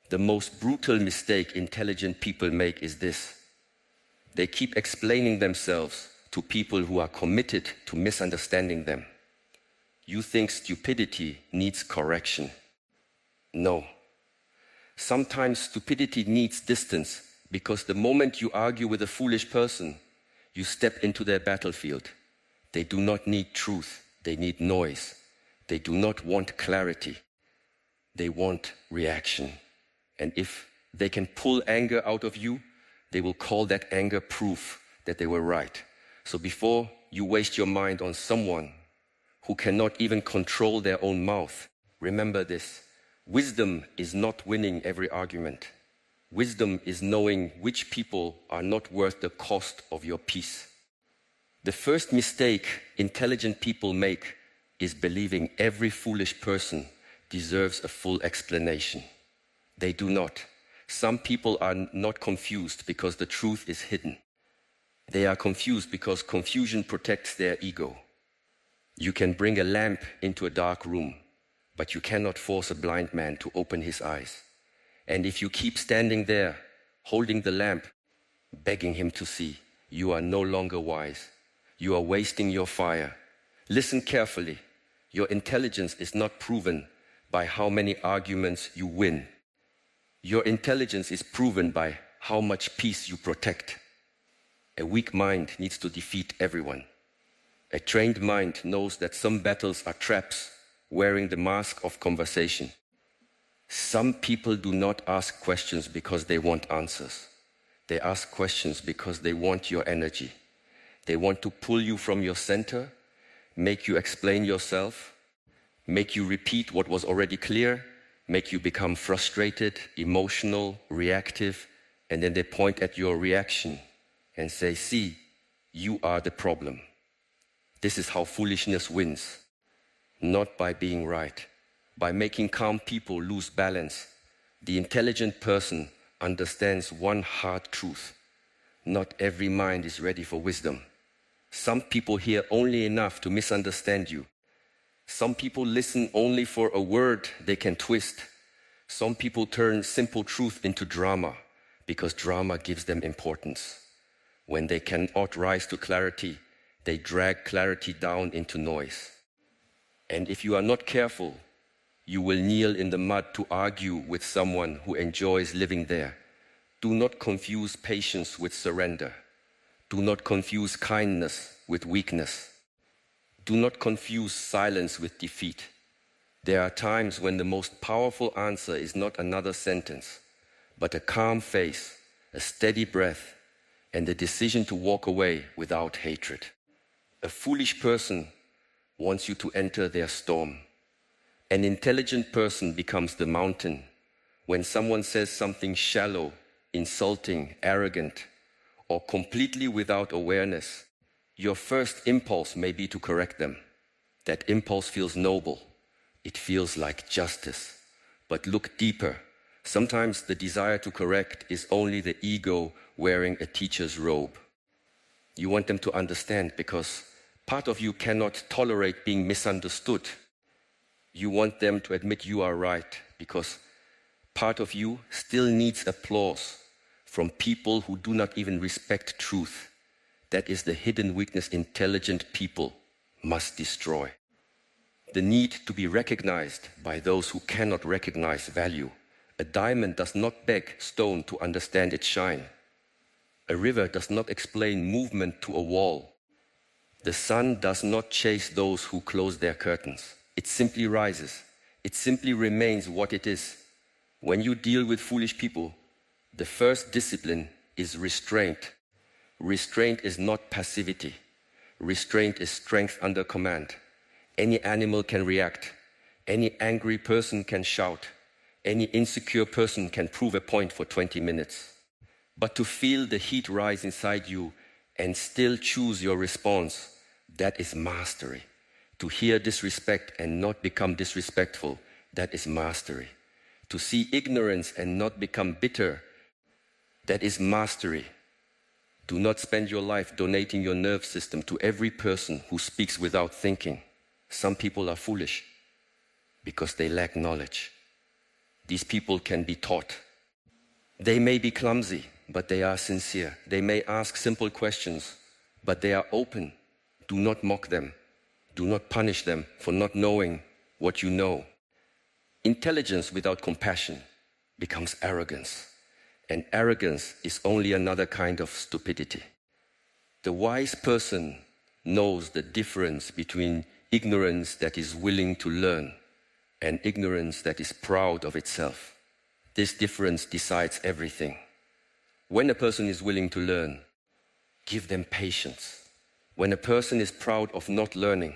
The most brutal mistake intelligent people make is this. They keep explaining themselves to people who are committed to misunderstanding them. You think stupidity needs correction. No. Sometimes stupidity needs distance, because the moment you argue with a foolish person, you step into their battlefield. They do not need truth, they need noise. They do not want clarity, they want reaction. And if they can pull anger out of you, they will call that anger proof that they were right. So before you waste your mind on someone who cannot even control their own mouth, remember this. Wisdom is not winning every argument. Wisdom is knowing which people are not worth the cost of your peace. The first mistake intelligent people make is believing every foolish person deserves a full explanation. They do not. Some people are not confused because the truth is hidden. They are confused because confusion protects their ego. You can bring a lamp into a dark room, but you cannot force a blind man to open his eyes. And if you keep standing there, holding the lamp, begging him to see, you are no longer wise. You are wasting your fire. Listen carefully. Your intelligence is not proven by how many arguments you win. Your intelligence is proven by how much peace you protect. A weak mind needs to defeat everyone. A trained mind knows that some battles are traps wearing the mask of conversation. Some people do not ask questions because they want answers. They ask questions because they want your energy. They want to pull you from your center, make you explain yourself, make you repeat what was already clear, make you become frustrated, emotional, reactive, and then they point at your reaction and say, see, you are the problem. This is how foolishness wins. Not by being right, by making calm people lose balance. The intelligent person understands one hard truth. Not every mind is ready for wisdom. Some people hear only enough to misunderstand you. Some people listen only for a word they can twist. Some people turn simple truth into drama because drama gives them importance. When they cannot rise to clarity, they drag clarity down into noise. And if you are not careful, you will kneel in the mud to argue with someone who enjoys living there. Do not confuse patience with surrender. Do not confuse kindness with weakness. Do not confuse silence with defeat. There are times when the most powerful answer is not another sentence, but a calm face, a steady breath, and the decision to walk away without hatred. A foolish person wants you to enter their storm. An intelligent person becomes the mountain. When someone says something shallow, insulting, arrogant, or completely without awareness, your first impulse may be to correct them. That impulse feels noble. It feels like justice. But look deeper. Sometimes the desire to correct is only the ego wearing a teacher's robe. You want them to understand because part of you cannot tolerate being misunderstood. You want them to admit you are right because part of you still needs applause from people who do not even respect truth. That is the hidden weakness intelligent people must destroy. The need to be recognized by those who cannot recognize value. A diamond does not beg stone to understand its shine. A river does not explain movement to a wall. The sun does not chase those who close their curtains. It simply rises. It simply remains what it is. When you deal with foolish people, the first discipline is restraint. Restraint is not passivity. Restraint is strength under command. Any animal can react. Any angry person can shout. Any insecure person can prove a point for 20 minutes. But to feel the heat rise inside you and still choose your response, that is mastery. To hear disrespect and not become disrespectful, that is mastery. To see ignorance and not become bitter, that is mastery. Do not spend your life donating your nerve system to every person who speaks without thinking. Some people are foolish because they lack knowledge. These people can be taught. They may be clumsy, but they are sincere. They may ask simple questions, but they are open. Do not mock them. Do not punish them for not knowing what you know. Intelligence without compassion becomes arrogance, and arrogance is only another kind of stupidity. The wise person knows the difference between ignorance that is willing to learn and ignorance that is proud of itself. This difference decides everything. When a person is willing to learn, give them patience. When a person is proud of not learning,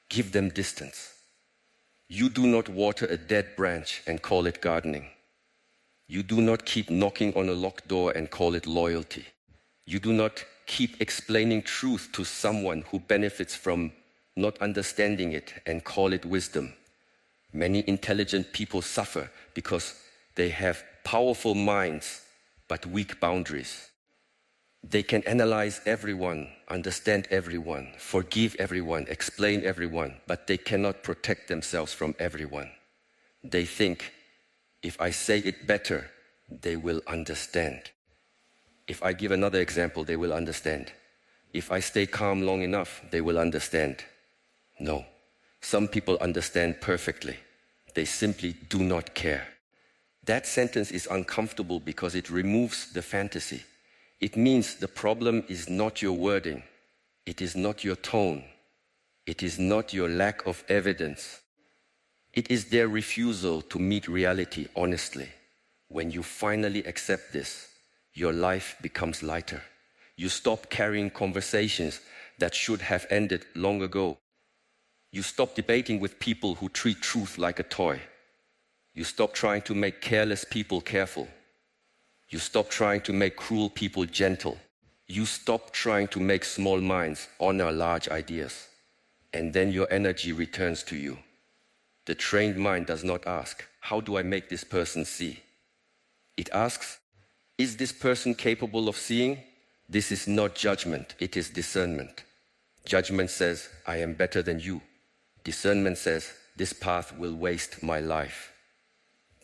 give them distance. You do not water a dead branch and call it gardening. You do not keep knocking on a locked door and call it loyalty. You do not keep explaining truth to someone who benefits from not understanding it and call it wisdom. Many intelligent people suffer because they have powerful minds but weak boundaries. They can analyze everyone, understand everyone, forgive everyone, explain everyone, but they cannot protect themselves from everyone. They think, if I say it better, they will understand. If I give another example, they will understand. If I stay calm long enough, they will understand. No, some people understand perfectly. They simply do not care. That sentence is uncomfortable because it removes the fantasy. It means the problem is not your wording. It is not your tone. It is not your lack of evidence. It is their refusal to meet reality honestly. When you finally accept this, your life becomes lighter. You stop carrying conversations that should have ended long ago. You stop debating with people who treat truth like a toy. You stop trying to make careless people careful. You stop trying to make cruel people gentle. You stop trying to make small minds honor large ideas. And then your energy returns to you. The trained mind does not ask, how do I make this person see? It asks, is this person capable of seeing? This is not judgment, it is discernment. Judgment says, I am better than you. Discernment says, this path will waste my life.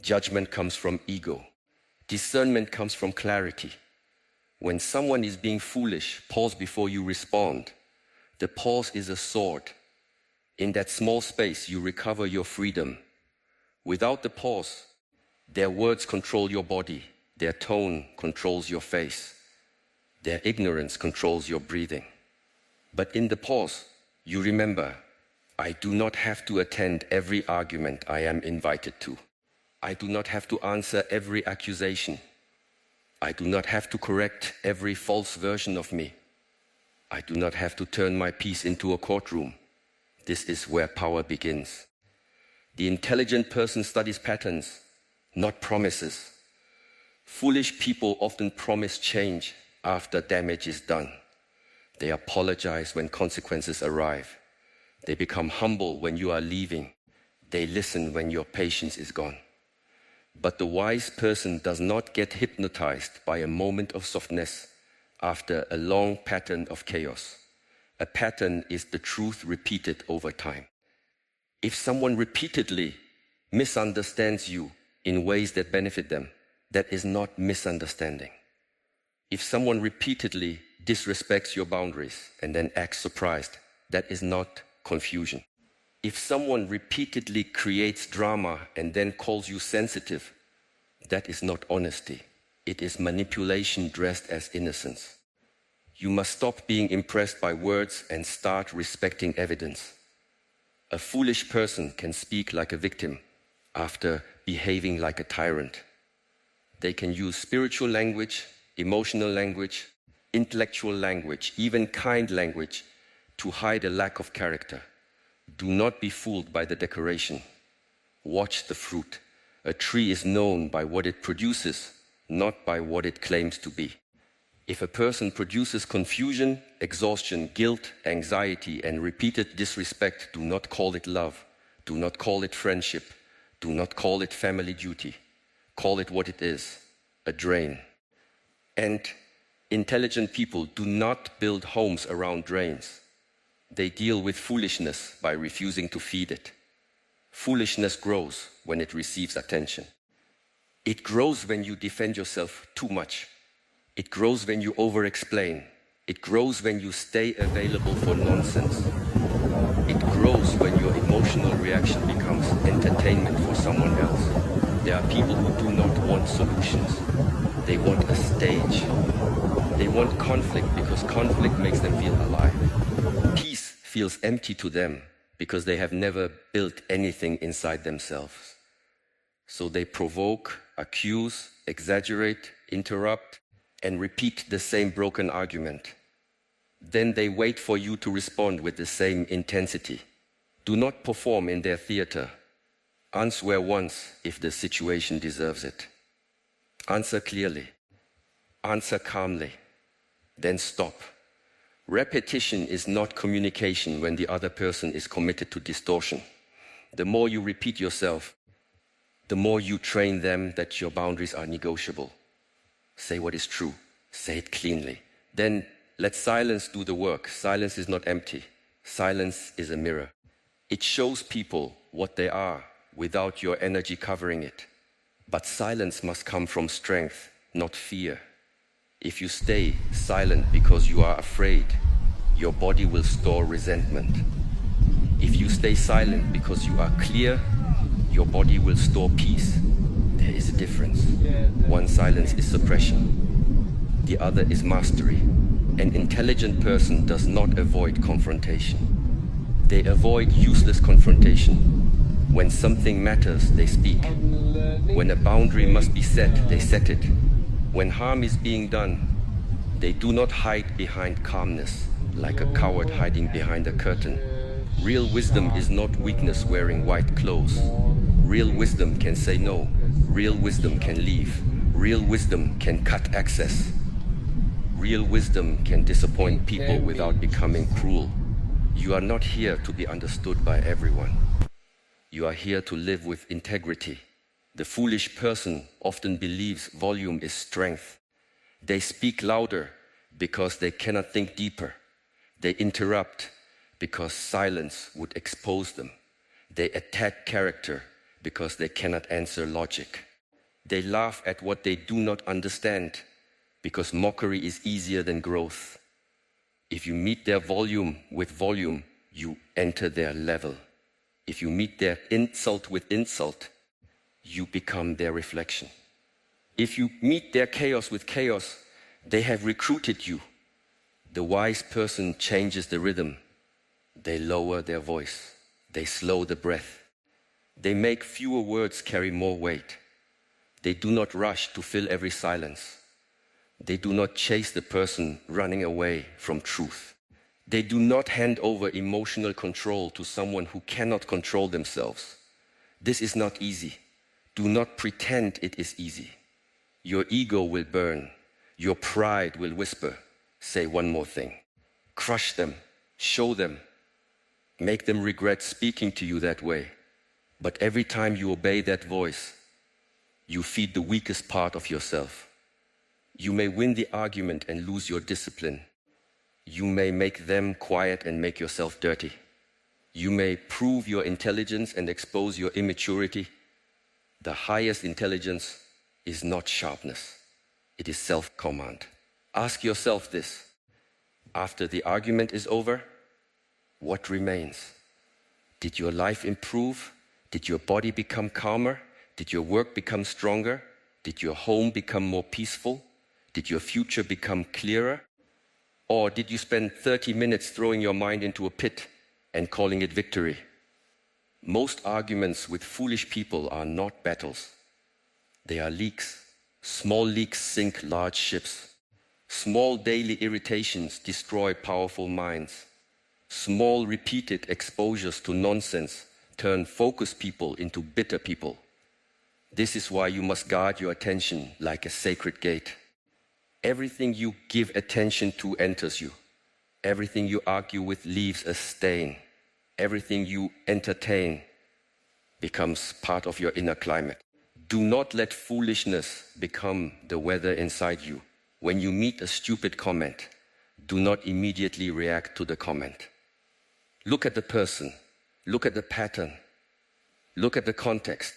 Judgment comes from ego. Discernment comes from clarity. When someone is being foolish, pause before you respond. The pause is a sword. In that small space, you recover your freedom. Without the pause, their words control your body. Their tone controls your face. Their ignorance controls your breathing. But in the pause, you remember, I do not have to attend every argument I am invited to. I do not have to answer every accusation. I do not have to correct every false version of me. I do not have to turn my peace into a courtroom. This is where power begins. The intelligent person studies patterns, not promises. Foolish people often promise change after damage is done. They apologize when consequences arrive. They become humble when you are leaving. They listen when your patience is gone. But the wise person does not get hypnotized by a moment of softness after a long pattern of chaos. A pattern is the truth repeated over time. If someone repeatedly misunderstands you in ways that benefit them, that is not misunderstanding. If someone repeatedly disrespects your boundaries and then acts surprised, that is not confusion. If someone repeatedly creates drama and then calls you sensitive, that is not honesty. It is manipulation dressed as innocence. You must stop being impressed by words and start respecting evidence. A foolish person can speak like a victim after behaving like a tyrant. They can use spiritual language, emotional language, intellectual language, even kind language to hide a lack of character. Do not be fooled by the decoration. Watch the fruit. A tree is known by what it produces, not by what it claims to be. If a person produces confusion, exhaustion, guilt, anxiety, and repeated disrespect, do not call it love. Do not call it friendship. Do not call it family duty. Call it what it is, a drain. And intelligent people do not build homes around drains. They deal with foolishness by refusing to feed it. Foolishness grows when it receives attention. It grows when you defend yourself too much. It grows when you over-explain. It grows when you stay available for nonsense. It grows when your emotional reaction becomes entertainment for someone else. There are people who do not want solutions. They want a stage. They want conflict because conflict makes them feel alive. Peace feels empty to them because they have never built anything inside themselves. So they provoke, accuse, exaggerate, interrupt, and repeat the same broken argument. Then they wait for you to respond with the same intensity. Do not perform in their theater. Answer once if the situation deserves it. Answer clearly. Answer calmly. Then stop. Repetition is not communication when the other person is committed to distortion. The more you repeat yourself, the more you train them that your boundaries are negotiable. Say what is true. Say it cleanly. Then let silence do the work. Silence is not empty. Silence is a mirror. It shows people what they are without your energy covering it. But silence must come from strength, not fear. If you stay silent because you are afraid, your body will store resentment. If you stay silent because you are clear, your body will store peace. There is a difference. One silence is suppression. The other is mastery. An intelligent person does not avoid confrontation. They avoid useless confrontation. When something matters, they speak. When a boundary must be set, they set it. When harm is being done, they do not hide behind calmness, like a coward hiding behind a curtain. Real wisdom is not weakness wearing white clothes. Real wisdom can say no. Real wisdom can leave. Real wisdom can cut access. Real wisdom can disappoint people without becoming cruel. You are not here to be understood by everyone. You are here to live with integrity. The foolish person often believes volume is strength. They speak louder because they cannot think deeper. They interrupt because silence would expose them. They attack character because they cannot answer logic. They laugh at what they do not understand because mockery is easier than growth. If you meet their volume with volume, you enter their level. If you meet their insult with insult, you become their reflection. If you meet their chaos with chaos, they have recruited you. The wise person changes the rhythm. They lower their voice. They slow the breath. They make fewer words carry more weight. They do not rush to fill every silence. They do not chase the person running away from truth. They do not hand over emotional control to someone who cannot control themselves. This is not easy. Do not pretend it is easy. Your ego will burn. Your pride will whisper, say one more thing. Crush them, show them, make them regret speaking to you that way. But every time you obey that voice, you feed the weakest part of yourself. You may win the argument and lose your discipline. You may make them quiet and make yourself dirty. You may prove your intelligence and expose your immaturity. The highest intelligence is not sharpness. It is self-command. Ask yourself this. After the argument is over, what remains? Did your life improve? Did your body become calmer? Did your work become stronger? Did your home become more peaceful? Did your future become clearer? Or did you spend 30 minutes throwing your mind into a pit and calling it victory? Most arguments with foolish people are not battles. They are leaks. Small leaks sink large ships. Small daily irritations destroy powerful minds. Small repeated exposures to nonsense turn focused people into bitter people. This is why you must guard your attention like a sacred gate. Everything you give attention to enters you. Everything you argue with leaves a stain. Everything you entertain becomes part of your inner climate. Do not let foolishness become the weather inside you. When you meet a stupid comment, do not immediately react to the comment. Look at the person. Look at the pattern. Look at the context.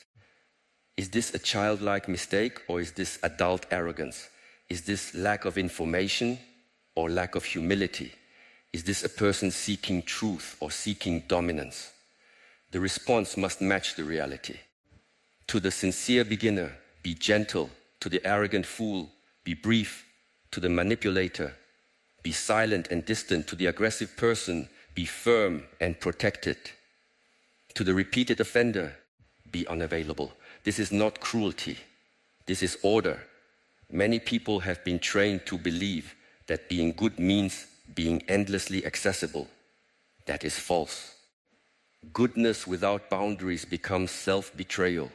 Is this a childlike mistake, or is this adult arrogance? Is this lack of information or lack of humility? Is this a person seeking truth or seeking dominance? The response must match the reality. To the sincere beginner, be gentle. To the arrogant fool, be brief. To the manipulator, be silent and distant. To the aggressive person, be firm and protected. To the repeated offender, be unavailable. This is not cruelty. This is order. Many people have been trained to believe that being good means being endlessly accessible. That is false. Goodness without boundaries becomes self-betrayal.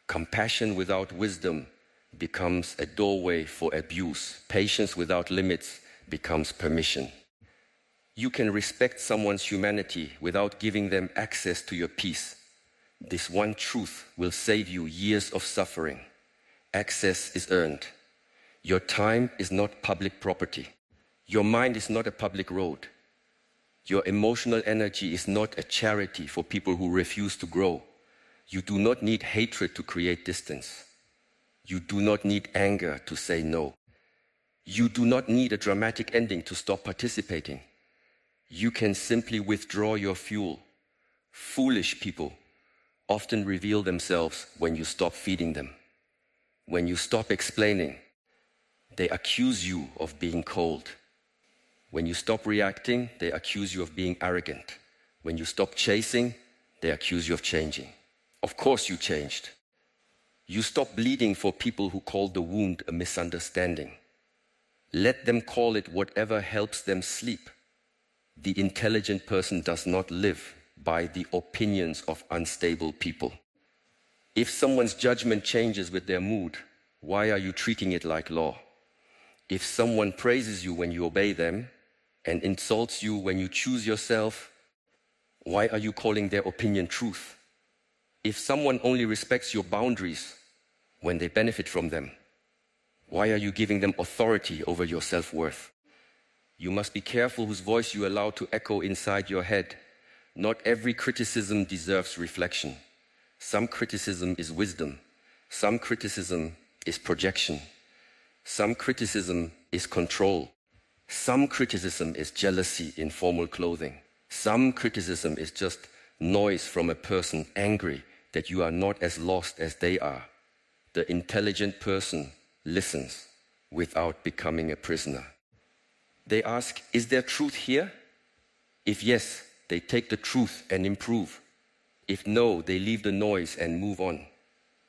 Compassion without wisdom becomes a doorway for abuse. Patience without limits becomes permission. You can respect someone's humanity without giving them access to your peace. This one truth will save you years of suffering. Access is earned. Your time is not public property. Your mind is not a public road. Your emotional energy is not a charity for people who refuse to grow. You do not need hatred to create distance. You do not need anger to say no. You do not need a dramatic ending to stop participating. You can simply withdraw your fuel. Foolish people often reveal themselves when you stop feeding them. When you stop explaining, they accuse you of being cold. When you stop reacting, they accuse you of being arrogant. When you stop chasing, they accuse you of changing. Of course you changed. You stop bleeding for people who call the wound a misunderstanding. Let them call it whatever helps them sleep. The intelligent person does not live by the opinions of unstable people. If someone's judgment changes with their mood, why are you treating it like law? If someone praises you when you obey them and insults you when you choose yourself, why are you calling their opinion truth? If someone only respects your boundaries when they benefit from them, why are you giving them authority over your self-worth? You must be careful whose voice you allow to echo inside your head. Not every criticism deserves reflection. Some criticism is wisdom. Some criticism is projection. Some criticism is control. Some criticism is jealousy in formal clothing. Some criticism is just noise from a person angry that you are not as lost as they are. The intelligent person listens without becoming a prisoner. They ask, is there truth here? If yes, they take the truth and improve. If no, they leave the noise and move on.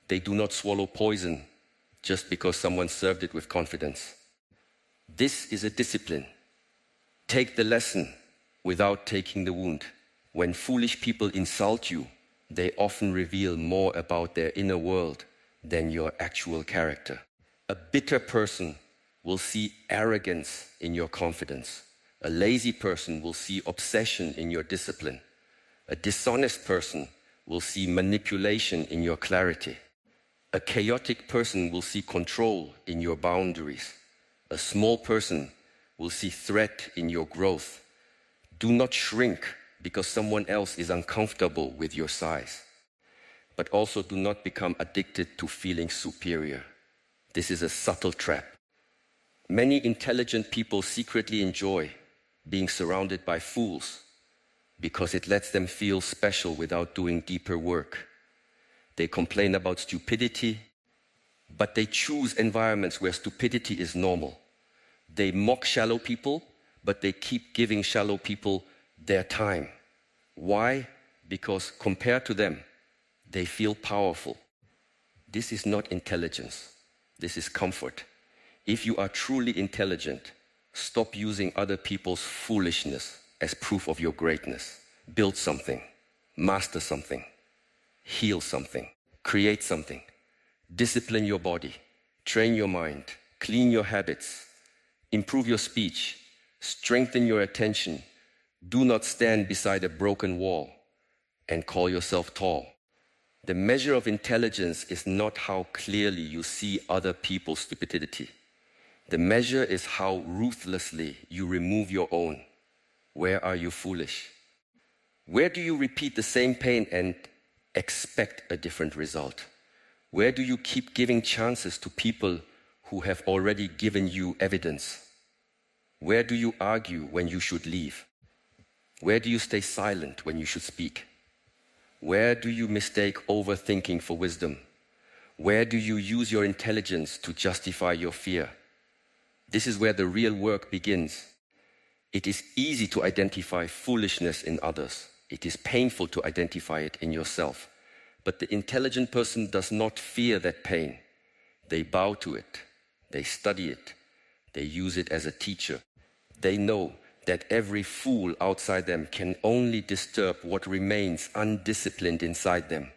They do not swallow poison just because someone served it with confidence. This is a discipline. Take the lesson without taking the wound. When foolish people insult you, they often reveal more about their inner world than your actual character. A bitter person will see arrogance in your confidence. A lazy person will see obsession in your discipline. A dishonest person will see manipulation in your clarity. A chaotic person will see control in your boundaries. A small person will see threat in your growth. Do not shrink because someone else is uncomfortable with your size. But also do not become addicted to feeling superior. This is a subtle trap. Many intelligent people secretly enjoy being surrounded by fools because it lets them feel special without doing deeper work. They complain about stupidity, but they choose environments where stupidity is normal. They mock shallow people, but they keep giving shallow people their time. Why? Because compared to them, they feel powerful. This is not intelligence. This is comfort. If you are truly intelligent, stop using other people's foolishness as proof of your greatness. Build something, master something, heal something, create something, discipline your body, train your mind, clean your habits, improve your speech, strengthen your attention. Do not stand beside a broken wall and call yourself tall. The measure of intelligence is not how clearly you see other people's stupidity. The measure is how ruthlessly you remove your own. Where are you foolish? Where do you repeat the same pain and expect a different result? Where do you keep giving chances to people who have already given you evidence? Where do you argue when you should leave? Where do you stay silent when you should speak? Where do you mistake overthinking for wisdom? Where do you use your intelligence to justify your fear? This is where the real work begins. It is easy to identify foolishness in others. It is painful to identify it in yourself. But the intelligent person does not fear that pain. They bow to it. They study it. They use it as a teacher. They know that every fool outside them can only disturb what remains undisciplined inside them.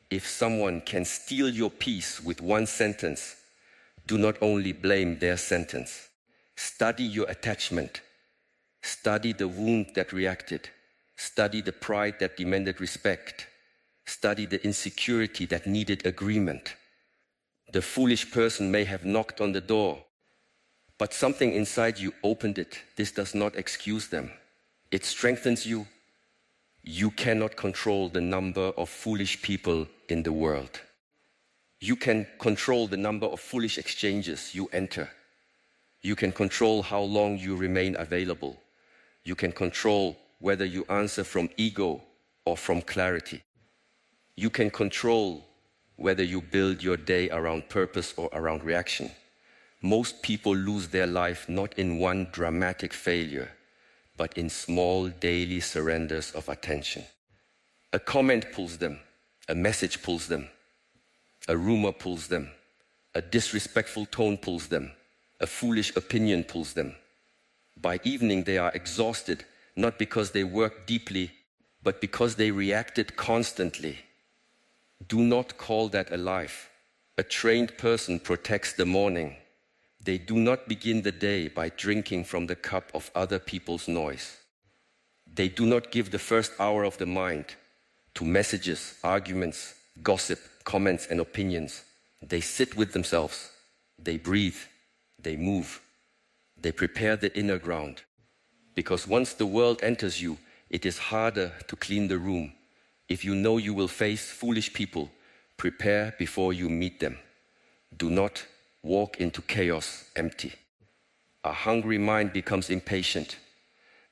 If someone can steal your peace with one sentence, do not only blame their sentence. Study your attachment. Study the wound that reacted. Study the pride that demanded respect. Study the insecurity that needed agreement. The foolish person may have knocked on the door, but something inside you opened it. This does not excuse them. It strengthens you. You cannot control the number of foolish people in the world. You can control the number of foolish exchanges you enter. You can control how long you remain available. You can control whether you answer from ego or from clarity. You can control whether you build your day around purpose or around reaction. Most people lose their life not in one dramatic failure, but in small daily surrenders of attention. A comment pulls them, a message pulls them, a rumor pulls them, a disrespectful tone pulls them, a foolish opinion pulls them. By evening they are exhausted, not because they worked deeply, but because they reacted constantly. Do not call that a life. A trained person protects the morning. They do not begin the day by drinking from the cup of other people's noise. They do not give the first hour of the mind to messages, arguments, gossip, comments, and opinions. They sit with themselves. They breathe. They move. They prepare the inner ground. Because once the world enters you, it is harder to clean the room. If you know you will face foolish people, prepare before you meet them. Do not walk into chaos empty. A hungry mind becomes impatient.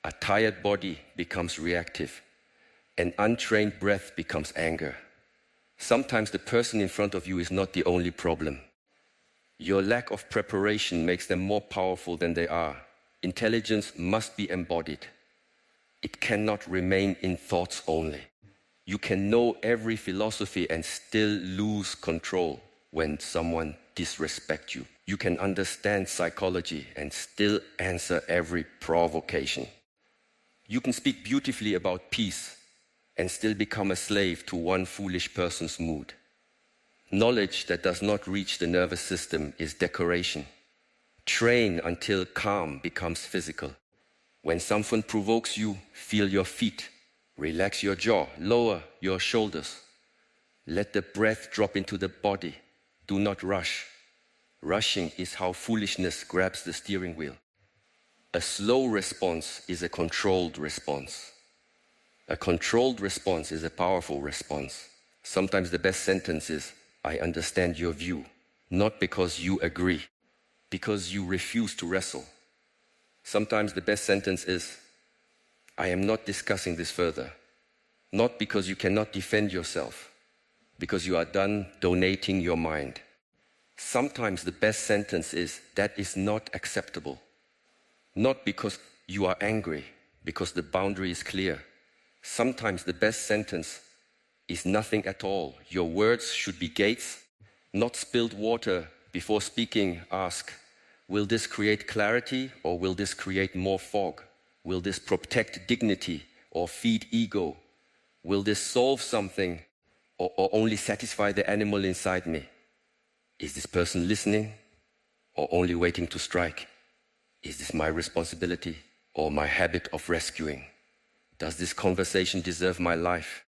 A tired body becomes reactive. An untrained breath becomes anger. Sometimes the person in front of you is not the only problem. Your lack of preparation makes them more powerful than they are. Intelligence must be embodied. It cannot remain in thoughts only. You can know every philosophy and still lose control when someone disrespects you. You can understand psychology and still answer every provocation. You can speak beautifully about peace and still become a slave to one foolish person's mood. Knowledge that does not reach the nervous system is decoration. Train until calm becomes physical. When someone provokes you, feel your feet. Relax your jaw, lower your shoulders. Let the breath drop into the body. Do not rush. Rushing is how foolishness grabs the steering wheel. A slow response is a controlled response. A controlled response is a powerful response. Sometimes the best sentence is, I understand your view, not because you agree, because you refuse to wrestle. Sometimes the best sentence is, I am not discussing this further, not because you cannot defend yourself, because you are done donating your mind. Sometimes the best sentence is, that is not acceptable, not because you are angry, because the boundary is clear. Sometimes the best sentence is nothing at all. Your words should be gates, not spilled water. Before speaking, ask, will this create clarity or will this create more fog? Will this protect dignity or feed ego? Will this solve something or only satisfy the animal inside me? Is this person listening or only waiting to strike? Is this my responsibility or my habit of rescuing? Does this conversation deserve my life?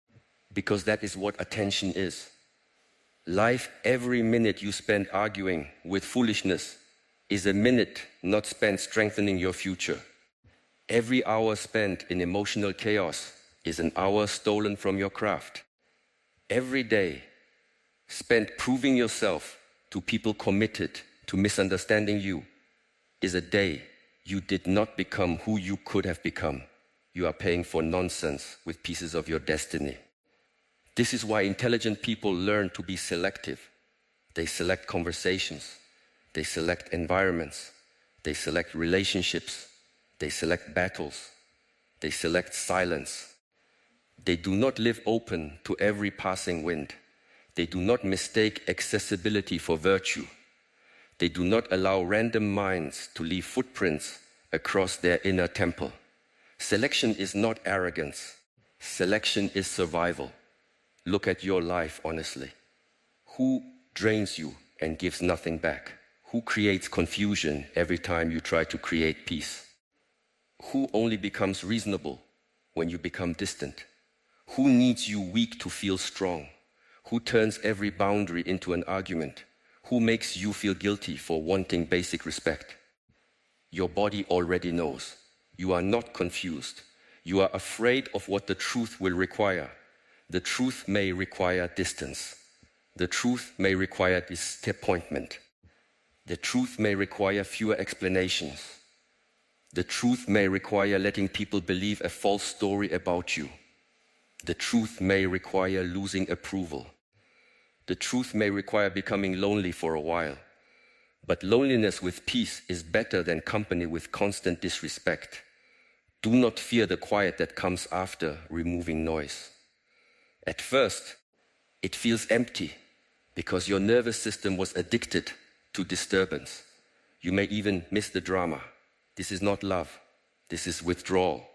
Because that is what attention is. Life, every minute you spend arguing with foolishness is a minute not spent strengthening your future. Every hour spent in emotional chaos is an hour stolen from your craft. Every day spent proving yourself to people committed to misunderstanding you is a day you did not become who you could have become. You are paying for nonsense with pieces of your destiny. This is why intelligent people learn to be selective. They select conversations. They select environments. They select relationships. They select battles. They select silence. They do not live open to every passing wind. They do not mistake accessibility for virtue. They do not allow random minds to leave footprints across their inner temple. Selection is not arrogance. Selection is survival. Look at your life honestly. Who drains you and gives nothing back? Who creates confusion every time you try to create peace? Who only becomes reasonable when you become distant? Who needs you weak to feel strong? Who turns every boundary into an argument? Who makes you feel guilty for wanting basic respect? Your body already knows. You are not confused. You are afraid of what the truth will require. The truth may require distance. The truth may require disappointment. The truth may require fewer explanations. The truth may require letting people believe a false story about you. The truth may require losing approval. The truth may require becoming lonely for a while. But loneliness with peace is better than company with constant disrespect. Do not fear the quiet that comes after removing noise. At first, it feels empty because your nervous system was addicted to disturbance. You may even miss the drama. This is not love. This is withdrawal.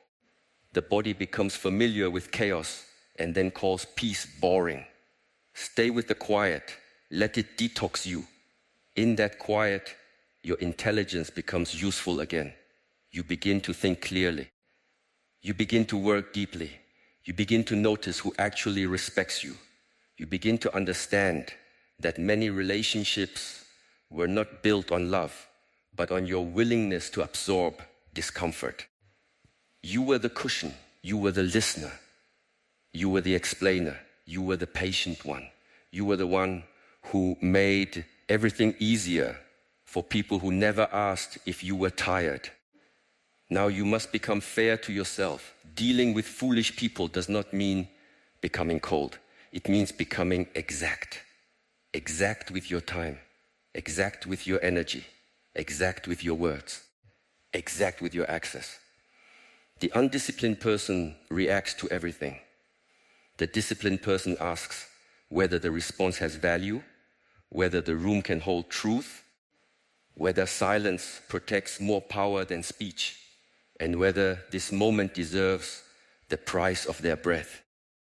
The body becomes familiar with chaos and then calls peace boring. Stay with the quiet. Let it detox you. In that quiet, your intelligence becomes useful again. You begin to think clearly. You begin to work deeply. You begin to notice who actually respects you. You begin to understand that many relationships were not built on love, but on your willingness to absorb discomfort. You were the cushion. You were the listener. You were the explainer. You were the patient one. You were the one who made everything easier for people who never asked if you were tired. Now you must become fair to yourself. Dealing with foolish people does not mean becoming cold. It means becoming exact. Exact with your time. Exact with your energy. Exact with your words. Exact with your access. The undisciplined person reacts to everything. The disciplined person asks whether the response has value, whether the room can hold truth, whether silence protects more power than speech, and whether this moment deserves the price of their breath.